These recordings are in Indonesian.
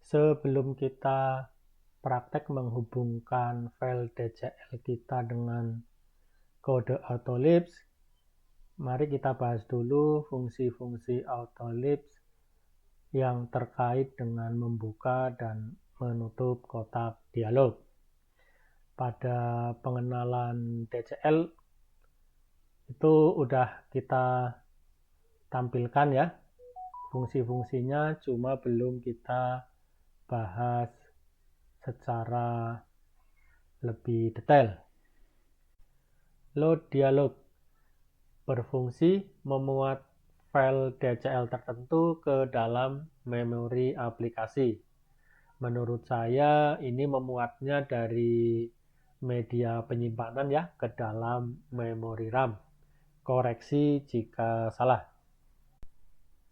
Sebelum kita praktek menghubungkan file DCL kita dengan kode AutoLibs, mari kita bahas dulu fungsi-fungsi AutoLibs yang terkait dengan membuka dan menutup kotak dialog. Pada pengenalan DCL itu udah kita tampilkan ya fungsi-fungsinya, cuma belum kita bahas secara lebih detail. Load dialog berfungsi memuat file DCL tertentu ke dalam memori aplikasi. Menurut saya ini memuatnya dari media penyimpanan ya ke dalam memori RAM. Koreksi jika salah.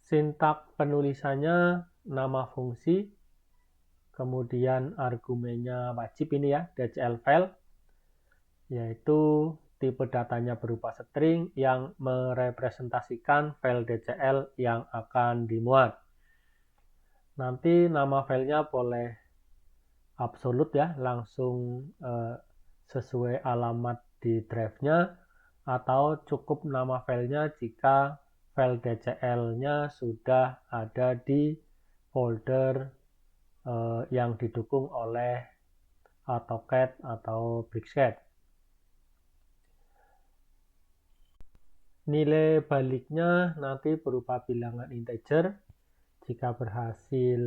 Sintak penulisannya nama fungsi, kemudian argumennya wajib ini ya, DCL file, yaitu tipe datanya berupa string yang merepresentasikan file DCL yang akan dimuat. Nanti nama filenya boleh absolut ya, langsung sesuai alamat di drive-nya, atau cukup nama filenya jika file DCL-nya sudah ada di folder yang didukung oleh AutoCAD atau BricsCAD. Nilai baliknya nanti berupa bilangan integer. Jika berhasil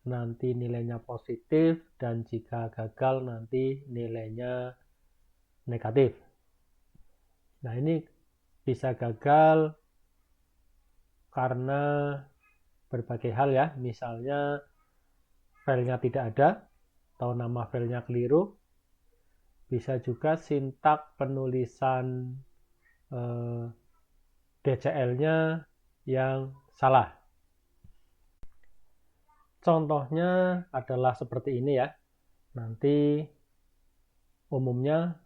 nanti nilainya positif, dan jika gagal nanti nilainya negatif. Nah, ini bisa gagal karena berbagai hal ya, misalnya filenya tidak ada atau nama filenya keliru. Bisa juga sintak penulisan DCL-nya yang salah. Contohnya adalah seperti ini ya. Nanti umumnya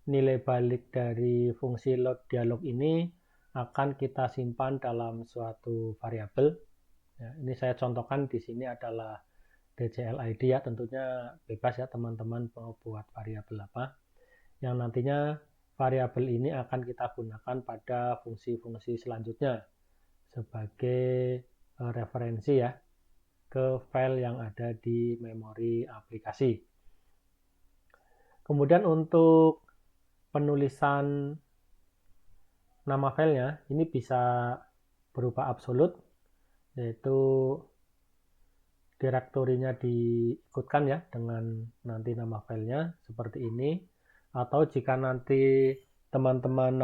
nilai balik dari fungsi load dialog ini akan kita simpan dalam suatu variabel. Ya, ini saya contohkan di sini adalah DCL ID ya, tentunya bebas ya teman-teman mau buat variabel apa. Yang nantinya variabel ini akan kita gunakan pada fungsi-fungsi selanjutnya sebagai referensi ya ke file yang ada di memori aplikasi. Kemudian untuk penulisan nama filenya ini bisa berupa absolut, yaitu direktorinya diikutkan ya dengan nanti nama filenya seperti ini. Atau jika nanti teman-teman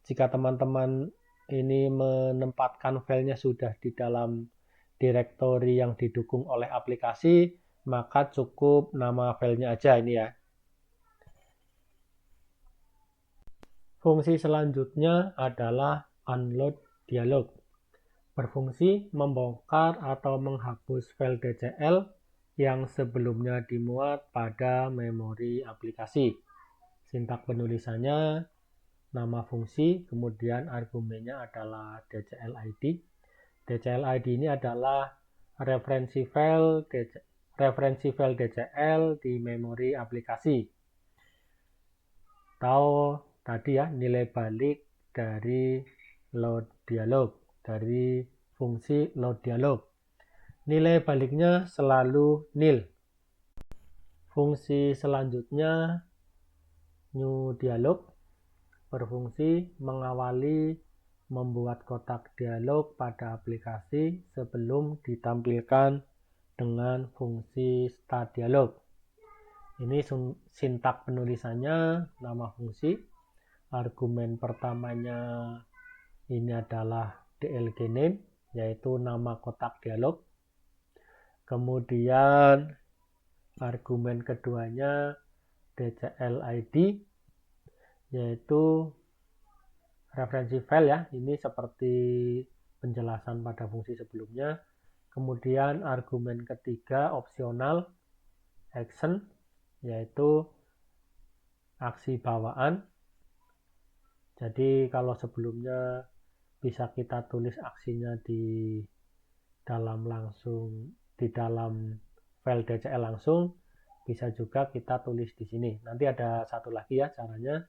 jika teman-teman ini menempatkan filenya sudah di dalam direktori yang didukung oleh aplikasi, maka cukup nama filenya aja ini ya. Fungsi selanjutnya adalah unload dialog. Berfungsi membongkar atau menghapus file DCL yang sebelumnya dimuat pada memori aplikasi. Sintak penulisannya nama fungsi, kemudian argumennya adalah DCL ID. DCL ID ini adalah referensi file DCL di memori aplikasi. Atau tadi ya, nilai balik dari load dialog, dari fungsi load dialog. Nilai baliknya selalu nil. Fungsi selanjutnya new dialog berfungsi mengawali membuat kotak dialog pada aplikasi sebelum ditampilkan dengan fungsi start dialog. Ini sintak penulisannya nama fungsi. Argumen pertamanya ini adalah DLG name, yaitu nama kotak dialog. Kemudian argumen keduanya DCL ID, yaitu referensi file ya. Ini seperti penjelasan pada fungsi sebelumnya. Kemudian argumen ketiga opsional action, yaitu aksi bawaan. Jadi kalau sebelumnya bisa kita tulis aksinya di dalam langsung di dalam file DCL langsung, bisa juga kita tulis di sini. Nanti ada satu lagi ya caranya.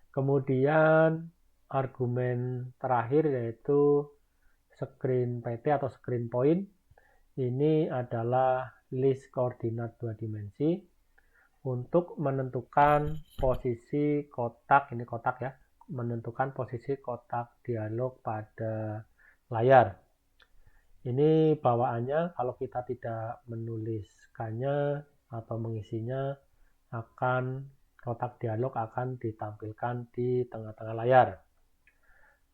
Kemudian argumen terakhir yaitu screen PT atau screen point. Ini adalah list koordinat 2 dimensi untuk menentukan posisi kotak, ini kotak ya, menentukan posisi kotak dialog pada layar. Ini bawaannya kalau kita tidak menuliskannya atau mengisinya, kotak dialog akan ditampilkan di tengah-tengah layar.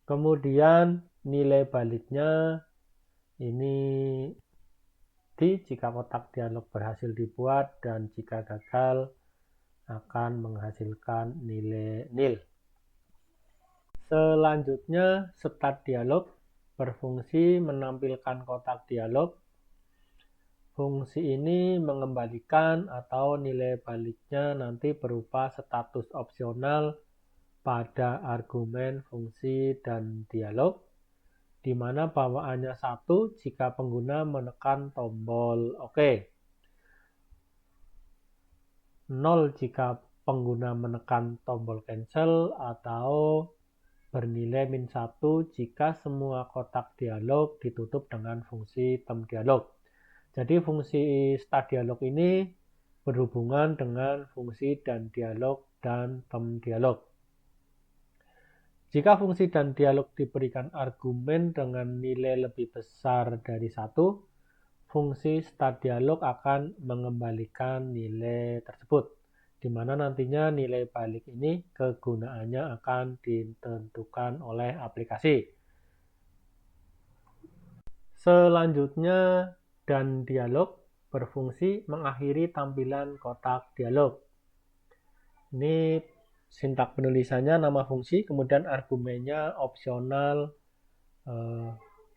Kemudian nilai baliknya ini jika kotak dialog berhasil dibuat dan jika gagal akan menghasilkan nilai nil. Selanjutnya start dialog berfungsi menampilkan kotak dialog. Fungsi ini mengembalikan atau nilai baliknya nanti berupa status opsional pada argumen fungsi dan dialog, di mana bawaannya 1 jika pengguna menekan tombol OK. 0 jika pengguna menekan tombol cancel atau bernilai -1 jika semua kotak dialog ditutup dengan fungsi tem dialog. Jadi fungsi start dialog ini berhubungan dengan fungsi dan dialog dan tem dialog. Jika fungsi dan dialog diberikan argumen dengan nilai lebih besar dari 1, fungsi start dialog akan mengembalikan nilai tersebut, di mana nantinya nilai balik ini kegunaannya akan ditentukan oleh aplikasi. Selanjutnya, dan dialog berfungsi mengakhiri tampilan kotak dialog. Ini sintak penulisannya nama fungsi, kemudian argumennya opsional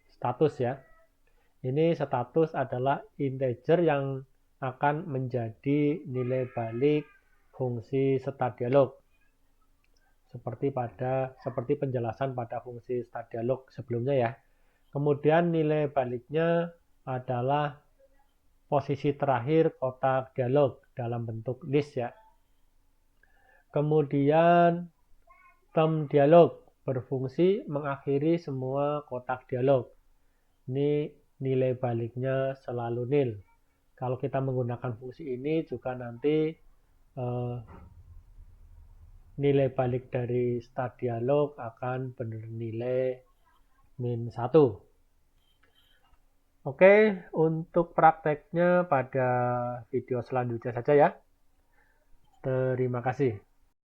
status ya. Ini status adalah integer yang akan menjadi nilai balik fungsi start dialog. Seperti penjelasan pada fungsi start dialog sebelumnya ya. Kemudian nilai baliknya adalah posisi terakhir kotak dialog dalam bentuk list ya. Kemudian tem dialog berfungsi mengakhiri semua kotak dialog. Ini nilai baliknya selalu nil. Kalau kita menggunakan fungsi ini juga nanti nilai balik dari start dialog akan bernilai -1. Oke, untuk prakteknya pada video selanjutnya saja ya. Terima kasih.